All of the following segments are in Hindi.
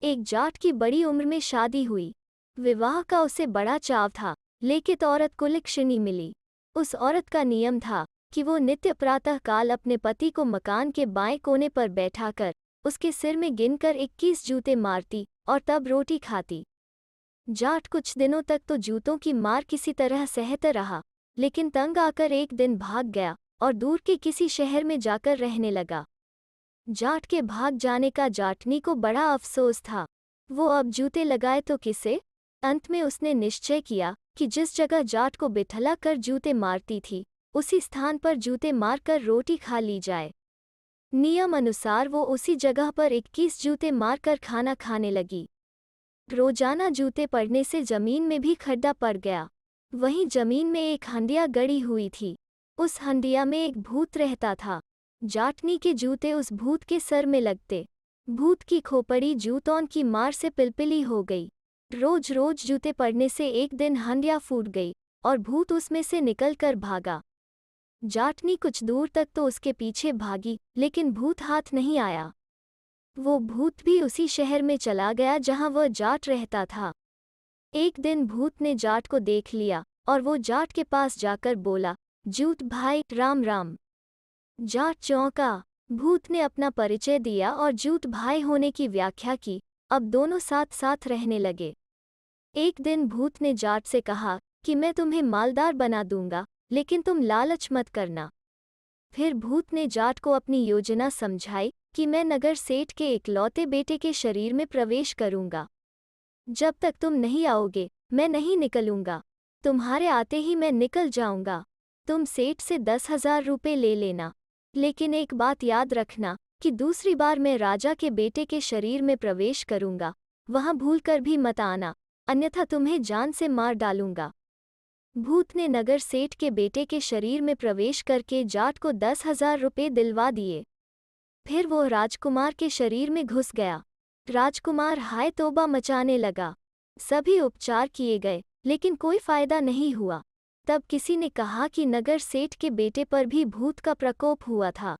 एक जाट की बड़ी उम्र में शादी हुई। विवाह का उसे बड़ा चाव था, लेकिन औरत कुलक्षणी मिली। उस औरत का नियम था कि वो नित्य प्रातः काल अपने पति को मकान के बाएं कोने पर बैठाकर उसके सिर में गिनकर 21 जूते मारती और तब रोटी खाती। जाट कुछ दिनों तक तो जूतों की मार किसी तरह सहता रहा, लेकिन तंग आकर एक दिन भाग गया और दूर के किसी शहर में जाकर रहने लगा। जाट के भाग जाने का जाटनी को बड़ा अफसोस था। वो अब जूते लगाए तो किसे? अंत में उसने निश्चय किया कि जिस जगह जाट को बिठला कर जूते मारती थी, उसी स्थान पर जूते मारकर रोटी खा ली जाए। नियम अनुसार वो उसी जगह पर 21 जूते मारकर खाना खाने लगी। रोजाना जूते पड़ने से जमीन में भी खड्डा पड़ गया। वहीं जमीन में एक हंडिया गड़ी हुई थी। उस हंडिया में एक भूत रहता था। जाटनी के जूते उस भूत के सर में लगते। भूत की खोपड़ी जूतों की मार से पिलपिली हो गई। रोज रोज जूते पड़ने से एक दिन हंडिया फूट गई और भूत उसमें से निकलकर भागा। जाटनी कुछ दूर तक तो उसके पीछे भागी, लेकिन भूत हाथ नहीं आया। वो भूत भी उसी शहर में चला गया जहां वह जाट रहता था। एक दिन भूत ने जाट को देख लिया और वो जाट के पास जाकर बोला, जूट भाई राम राम। जाट चौंका। भूत ने अपना परिचय दिया और जूट भाई होने की व्याख्या की। अब दोनों साथ साथ रहने लगे। एक दिन भूत ने जाट से कहा कि मैं तुम्हें मालदार बना दूंगा, लेकिन तुम लालच मत करना। फिर भूत ने जाट को अपनी योजना समझाई कि मैं नगर सेठ के इकलौते बेटे के शरीर में प्रवेश करूंगा। जब तक तुम नहीं आओगे, मैं नहीं निकलूंगा। तुम्हारे आते ही मैं निकल जाऊंगा। तुम सेठ से 10,000 रुपये ले लेना, लेकिन एक बात याद रखना कि दूसरी बार मैं राजा के बेटे के शरीर में प्रवेश करूंगा, वहां भूलकर भी मत आना, अन्यथा तुम्हें जान से मार डालूंगा। भूत ने नगर सेठ के बेटे के शरीर में प्रवेश करके जाट को 10,000 रुपये दिलवा दिए। फिर वो राजकुमार के शरीर में घुस गया। राजकुमार हाय तौबा मचाने लगा। सभी उपचार किए गए, लेकिन कोई फायदा नहीं हुआ। तब किसी ने कहा कि नगर सेठ के बेटे पर भी भूत का प्रकोप हुआ था।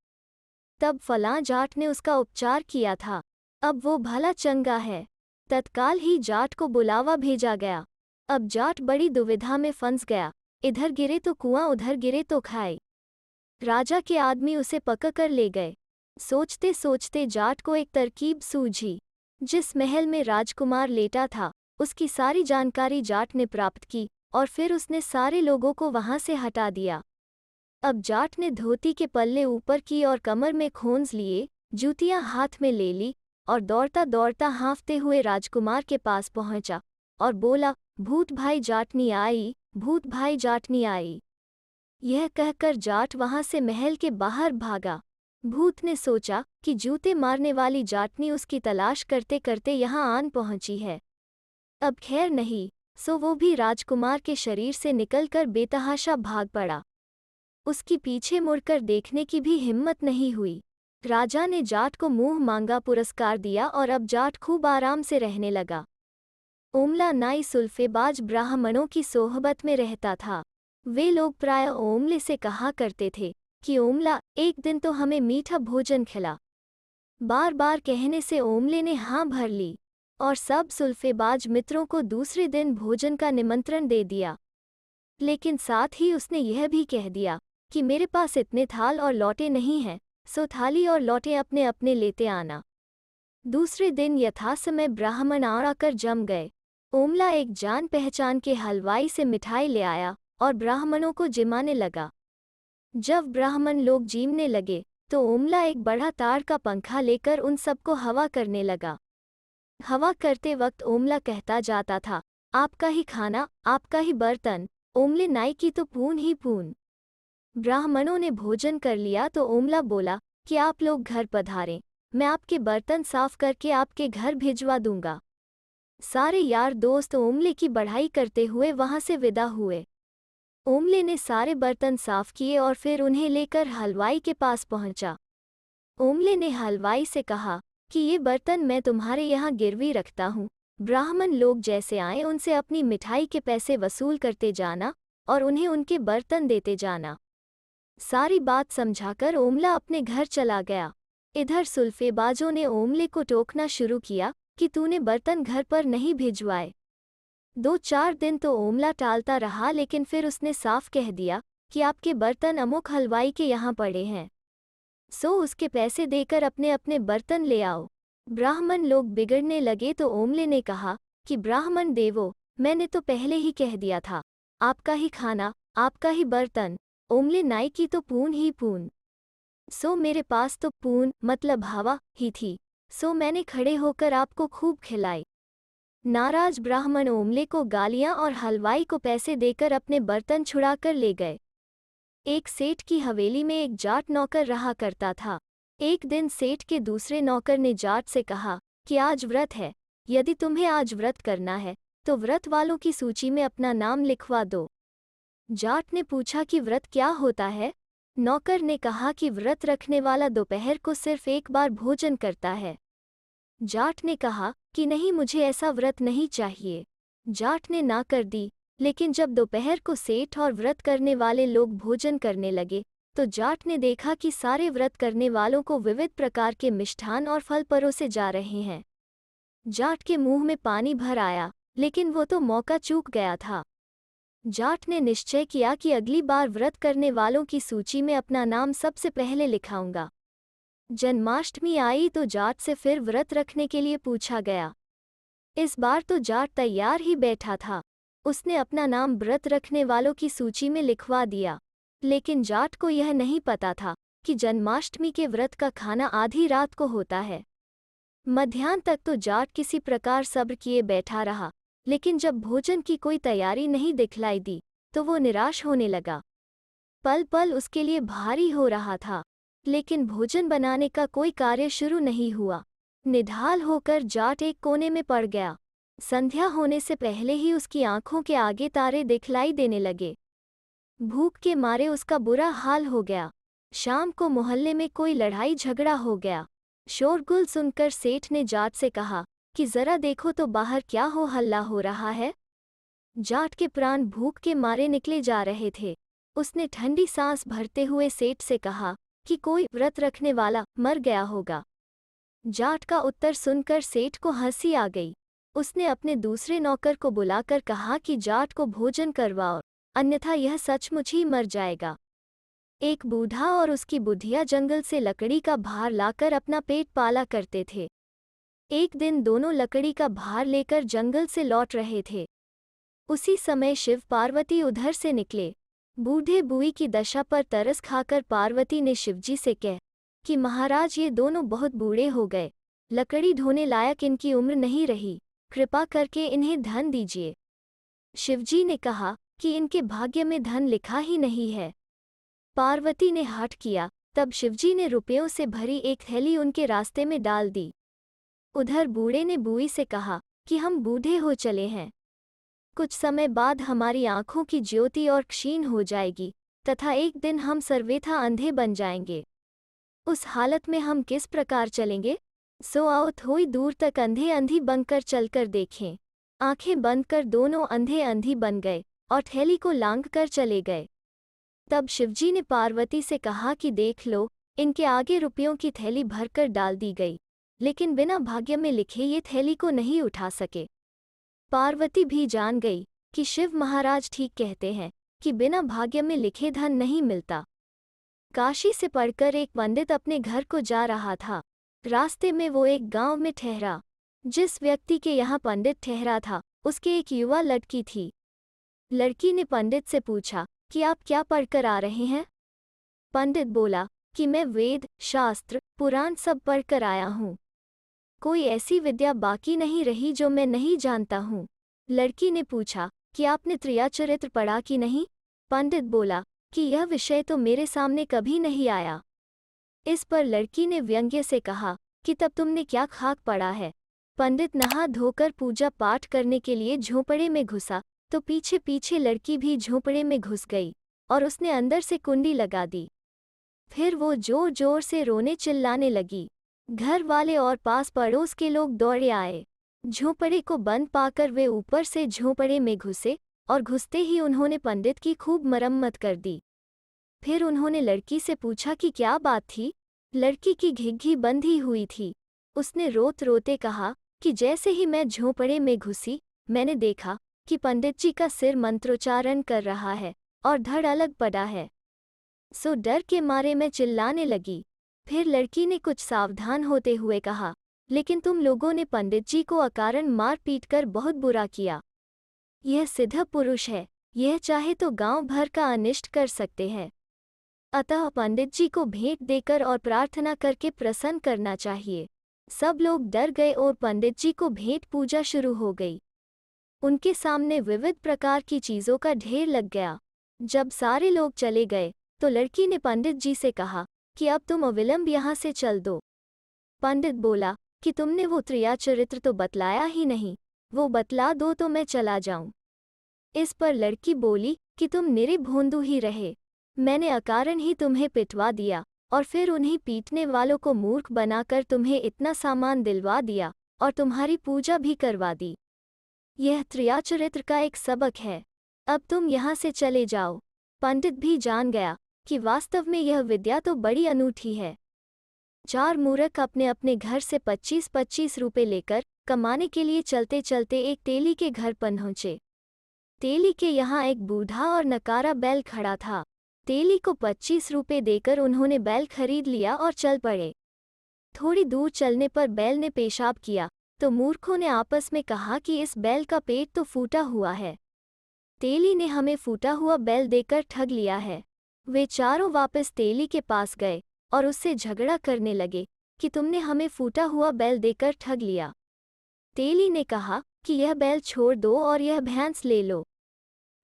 तब फलां जाट ने उसका उपचार किया था। अब वो भला चंगा है। तत्काल ही जाट को बुलावा भेजा गया। अब जाट बड़ी दुविधा में फंस गया। इधर गिरे तो कुआं, उधर गिरे तो खाए। राजा के आदमी उसे पकड़ ले गए। सोचते सोचते जाट को एक तरकीब सूझी। जिस महल में राजकुमार लेटा था, उसकी सारी जानकारी जाट ने प्राप्त की और फिर उसने सारे लोगों को वहां से हटा दिया। अब जाट ने धोती के पल्ले ऊपर की और कमर में खोंज लिए, जूतियां हाथ में ले ली और दौड़ता दौड़ता हाँफते हुए राजकुमार के पास पहुंचा और बोला, भूत भाई जाटनी आई, भूत भाई जाटनी आई। यह कहकर जाट वहां से महल के बाहर भागा। भूत ने सोचा कि जूते मारने वाली जाटनी उसकी तलाश करते करते यहाँ आन पहुंची है। अब खैर नहीं, सो वो भी राजकुमार के शरीर से निकलकर बेतहाशा भाग पड़ा। उसकी पीछे मुड़कर देखने की भी हिम्मत नहीं हुई। राजा ने जाट को मुंह मांगा पुरस्कार दिया और अब जाट खूब आराम से रहने लगा। ओमला नाई सुल्फेबाज ब्राह्मणों की सोहबत में रहता था। वे लोग प्राय ओमले से कहा करते थे कि ओमला, एक दिन तो हमें मीठा भोजन खिला। बार बार कहने से ओमले ने हाँ भर ली और सब सुल्फेबाज मित्रों को दूसरे दिन भोजन का निमंत्रण दे दिया। लेकिन साथ ही उसने यह भी कह दिया कि मेरे पास इतने थाल और लौटे नहीं हैं, सो थाली और लौटे अपने अपने लेते आना। दूसरे दिन यथासमय ब्राह्मण आकर जम गए। ओमला एक जान पहचान के हलवाई से मिठाई ले आया और ब्राह्मणों को जिमाने लगा। जब ब्राह्मण लोग जीमने लगे तो ओमला एक बड़ा ताड़ का पंखा लेकर उन सबको हवा करने लगा। हवा करते वक्त ओमला कहता जाता था, आपका ही खाना, आपका ही बर्तन, ओमले नाई की तो पून ही पून। ब्राह्मणों ने भोजन कर लिया तो ओमला बोला कि आप लोग घर पधारें, मैं आपके बर्तन साफ करके आपके घर भिजवा दूंगा। सारे यार दोस्त ओमले की बढ़ाई करते हुए वहां से विदा हुए। ओमले ने सारे बर्तन साफ किए और फिर उन्हें लेकर हलवाई के पास पहुंचा। ओमले ने हलवाई से कहा कि ये बर्तन मैं तुम्हारे यहाँ गिरवी रखता हूँ। ब्राह्मण लोग जैसे आए उनसे अपनी मिठाई के पैसे वसूल करते जाना और उन्हें उनके बर्तन देते जाना। सारी बात समझाकर ओमला अपने घर चला गया। इधर सुल्फेबाजों ने ओमले को टोकना शुरू किया कि तूने बर्तन घर पर नहीं भिजवाए। 2-4 दिन तो ओमला टालता रहा, लेकिन फिर उसने साफ कह दिया कि आपके बर्तन अमुक हलवाई के यहाँ पड़े हैं, सो उसके पैसे देकर अपने अपने बर्तन ले आओ। ब्राह्मण लोग बिगड़ने लगे तो ओमले ने कहा कि ब्राह्मण देवो, मैंने तो पहले ही कह दिया था, आपका ही खाना, आपका ही बर्तन। ओमले नाई की तो पून ही पून, सो मेरे पास तो पून मतलब हवा ही थी, सो मैंने खड़े होकर आपको खूब खिलाई। नाराज ब्राह्मण ओमले को गालियां और हलवाई को पैसे देकर अपने बर्तन छुड़ाकर ले गए। एक सेठ की हवेली में एक जाट नौकर रहा करता था। एक दिन सेठ के दूसरे नौकर ने जाट से कहा कि आज व्रत है, यदि तुम्हें आज व्रत करना है तो व्रत वालों की सूची में अपना नाम लिखवा दो। जाट ने पूछा कि व्रत क्या होता है? नौकर ने कहा कि व्रत रखने वाला दोपहर को सिर्फ एक बार भोजन करता है। जाट ने कहा कि नहीं, मुझे ऐसा व्रत नहीं चाहिए। जाट ने ना कर दी, लेकिन जब दोपहर को सेठ और व्रत करने वाले लोग भोजन करने लगे तो जाट ने देखा कि सारे व्रत करने वालों को विविध प्रकार के मिष्ठान और फल परोसे जा रहे हैं। जाट के मुंह में पानी भर आया, लेकिन वो तो मौका चूक गया था। जाट ने निश्चय किया कि अगली बार व्रत करने वालों की सूची में अपना नाम सबसे पहले लिखाऊंगा। जन्माष्टमी आई तो जाट से फिर व्रत रखने के लिए पूछा गया। इस बार तो जाट तैयार ही बैठा था। उसने अपना नाम व्रत रखने वालों की सूची में लिखवा दिया, लेकिन जाट को यह नहीं पता था कि जन्माष्टमी के व्रत का खाना आधी रात को होता है। मध्याह्न तक तो जाट किसी प्रकार सब्र किए बैठा रहा, लेकिन जब भोजन की कोई तैयारी नहीं दिखलाई दी तो वो निराश होने लगा। पल पल उसके लिए भारी हो रहा था, लेकिन भोजन बनाने का कोई कार्य शुरू नहीं हुआ। निढाल होकर जाट एक कोने में पड़ गया। संध्या होने से पहले ही उसकी आंखों के आगे तारे दिखलाई देने लगे। भूख के मारे उसका बुरा हाल हो गया। शाम को मोहल्ले में कोई लड़ाई झगड़ा हो गया। शोरगुल सुनकर सेठ ने जाट से कहा कि जरा देखो तो बाहर क्या हो हल्ला हो रहा है। जाट के प्राण भूख के मारे निकले जा रहे थे। उसने ठंडी सांस भरते हुए सेठ से कहा कि कोई व्रत रखने वाला मर गया होगा। जाट का उत्तर सुनकर सेठ को हंसी आ गई। उसने अपने दूसरे नौकर को बुलाकर कहा कि जाट को भोजन करवाओ, अन्यथा यह सचमुच ही मर जाएगा। एक बूढ़ा और उसकी बुढ़िया जंगल से लकड़ी का भार लाकर अपना पेट पाला करते थे। एक दिन दोनों लकड़ी का भार लेकर जंगल से लौट रहे थे। उसी समय शिव पार्वती उधर से निकले। बूढ़े बूढ़ी की दशा पर तरस खाकर पार्वती ने शिवजी से कहा कि महाराज, ये दोनों बहुत बूढ़े हो गए, लकड़ी ढोने लायक इनकी उम्र नहीं रही, कृपा करके इन्हें धन दीजिए। शिवजी ने कहा कि इनके भाग्य में धन लिखा ही नहीं है। पार्वती ने हठ किया। तब शिवजी ने रुपयों से भरी एक थैली उनके रास्ते में डाल दी। उधर बूढ़े ने बूढ़ी से कहा कि हम बूढ़े हो चले हैं, कुछ समय बाद हमारी आंखों की ज्योति और क्षीण हो जाएगी तथा एक दिन हम सर्वेथा अंधे बन जाएंगे। उस हालत में हम किस प्रकार चलेंगे? सो आओ थोड़ी दूर तक अंधे अंधी बनकर चलकर देखें। आंखें बंद कर दोनों अंधे अंधी बन गए और थैली को लांघ कर चले गए। तब शिवजी ने पार्वती से कहा कि देख लो, इनके आगे रुपयों की थैली भरकर डाल दी गई, लेकिन बिना भाग्य में लिखे ये थैली को नहीं उठा सके। पार्वती भी जान गई कि शिव महाराज ठीक कहते हैं कि बिना भाग्य में लिखे धन नहीं मिलता। काशी से पढ़कर एक पंडित अपने घर को जा रहा था। रास्ते में वो एक गांव में ठहरा। जिस व्यक्ति के यहाँ पंडित ठहरा था उसके एक युवा लड़की थी। लड़की ने पंडित से पूछा कि आप क्या पढ़कर आ रहे हैं? पंडित बोला कि मैं वेद, शास्त्र, पुराण सब पढ़कर आया हूँ। कोई ऐसी विद्या बाकी नहीं रही जो मैं नहीं जानता हूँ। लड़की ने पूछा कि आपने त्रियाचरित्र पढ़ा कि नहीं? पंडित बोला कि यह विषय तो मेरे सामने कभी नहीं आया। इस पर लड़की ने व्यंग्य से कहा कि तब तुमने क्या खाक पढ़ा है? पंडित नहा धोकर पूजा पाठ करने के लिए झोंपड़े में घुसा तो पीछे पीछे लड़की भी झोंपड़े में घुस गई और उसने अंदर से कुंडी लगा दी। फिर वो जोर जोर से रोने चिल्लाने लगी। घर वाले और पास पड़ोस के लोग दौड़े आए। झोंपड़े को बंद पाकर वे ऊपर से झोंपड़े में घुसे और घुसते ही उन्होंने पंडित की खूब मरम्मत कर दी। फिर उन्होंने लड़की से पूछा कि क्या बात थी? लड़की की घिघी बंधी हुई थी। उसने रोते रोते कहा कि जैसे ही मैं झोंपड़े में घुसी, मैंने देखा कि पंडित जी का सिर मंत्रोच्चारण कर रहा है और धड़ अलग पड़ा है। सो डर के मारे मैं चिल्लाने लगी। फिर लड़की ने कुछ सावधान होते हुए कहा, लेकिन तुम लोगों ने पंडित जी को अकारण मार पीट कर बहुत बुरा किया। यह सिद्ध पुरुष है, यह चाहे तो गांव भर का अनिष्ट कर सकते हैं। अतः पंडित जी को भेंट देकर और प्रार्थना करके प्रसन्न करना चाहिए। सब लोग डर गए और पंडित जी को भेंट पूजा शुरू हो गई। उनके सामने विविध प्रकार की चीजों का ढेर लग गया। जब सारे लोग चले गए तो लड़की ने पंडित जी से कहा कि अब तुम अविलंब यहाँ से चल दो। पंडित बोला कि तुमने वो त्रियाचरित्र तो बतलाया ही नहीं, वो बतला दो तो मैं चला जाऊं। इस पर लड़की बोली कि तुम निरे भोंदू ही रहे, मैंने अकारण ही तुम्हें पिटवा दिया और फिर उन्हीं पीटने वालों को मूर्ख बनाकर तुम्हें इतना सामान दिलवा दिया और तुम्हारी पूजा भी करवा दी। यह त्रियाचरित्र का एक सबक है, अब तुम यहाँ से चले जाओ। पंडित भी जान गया कि वास्तव में यह विद्या तो बड़ी अनूठी है। 4 मूर्ख अपने अपने घर से 25-25 रुपए लेकर कमाने के लिए चलते चलते एक तेली के घर पहुंचे। तेली के यहाँ एक बूढ़ा और नकारा बैल खड़ा था। तेली को 25 रुपए देकर उन्होंने बैल खरीद लिया और चल पड़े। थोड़ी दूर चलने पर बैल ने पेशाब किया तो मूर्खों ने आपस में कहा कि इस बैल का पेट तो फूटा हुआ है, तेली ने हमें फूटा हुआ बैल देकर ठग लिया है। वे चारों वापस तेली के पास गए और उससे झगड़ा करने लगे कि तुमने हमें फूटा हुआ बैल देकर ठग लिया। तेली ने कहा कि यह बैल छोड़ दो और यह भैंस ले लो,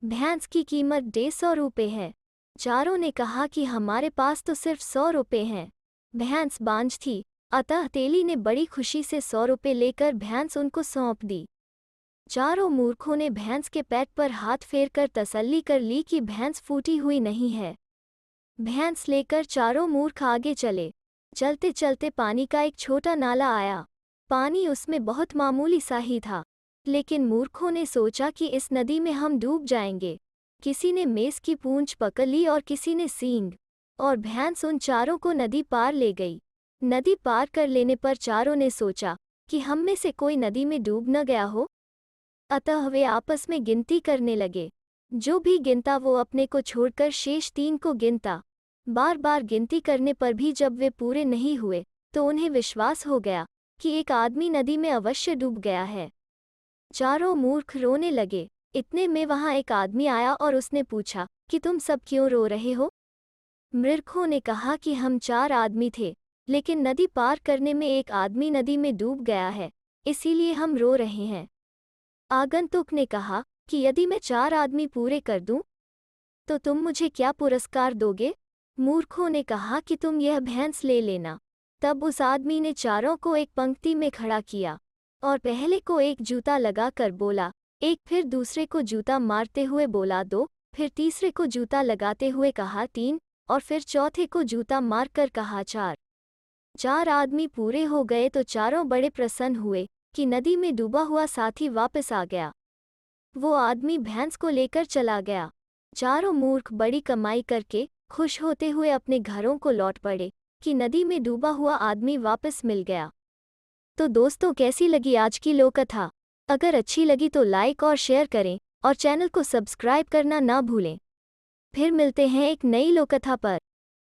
भैंस की कीमत 150 रुपये है। चारों ने कहा कि हमारे पास तो सिर्फ 100 रुपये हैं। भैंस बांझ थी, अतः तेली ने बड़ी खुशी से 100 रुपये लेकर भैंस उनको सौंप दी। चारों मूर्खों ने भैंस के पेट पर हाथ फेरकर तसल्ली कर ली कि भैंस फूटी हुई नहीं है। भैंस लेकर चारों मूर्ख आगे चले। चलते चलते पानी का एक छोटा नाला आया। पानी उसमें बहुत मामूली सा ही था, लेकिन मूर्खों ने सोचा कि इस नदी में हम डूब जाएंगे। किसी ने मेष की पूंछ पकड़ ली और किसी ने सींग, और भैंस उन चारों को नदी पार ले गई। नदी पार कर लेने पर चारों ने सोचा कि हम में से कोई नदी में डूब न गया हो। अतः वे आपस में गिनती करने लगे। जो भी गिनता वो अपने को छोड़कर शेष 3 को गिनता। बार बार गिनती करने पर भी जब वे पूरे नहीं हुए तो उन्हें विश्वास हो गया कि एक आदमी नदी में अवश्य डूब गया है। चारों मूर्ख रोने लगे। इतने में वहां एक आदमी आया और उसने पूछा कि तुम सब क्यों रो रहे हो। मूर्खों ने कहा कि हम 4 आदमी थे, लेकिन नदी पार करने में एक आदमी नदी में डूब गया है, इसीलिए हम रो रहे हैं। आगंतुक ने कहा कि यदि मैं 4 आदमी पूरे कर दूं, तो तुम मुझे क्या पुरस्कार दोगे। मूर्खों ने कहा कि तुम यह भैंस ले लेना। तब उस आदमी ने चारों को एक पंक्ति में खड़ा किया और पहले को एक जूता लगाकर बोला 1, फिर दूसरे को जूता मारते हुए बोला 2, फिर तीसरे को जूता लगाते हुए कहा 3, और फिर चौथे को जूता मारकर कहा 4। 4 आदमी पूरे हो गए तो चारों बड़े प्रसन्न हुए कि नदी में डूबा हुआ साथी वापस आ गया। वो आदमी भैंस को लेकर चला गया। चारों मूर्ख बड़ी कमाई करके खुश होते हुए अपने घरों को लौट पड़े कि नदी में डूबा हुआ आदमी वापस मिल गया। तो दोस्तों, कैसी लगी आज की लोककथा? अगर अच्छी लगी तो लाइक और शेयर करें और चैनल को सब्सक्राइब करना ना भूलें। फिर मिलते हैं एक नई लोककथा पर।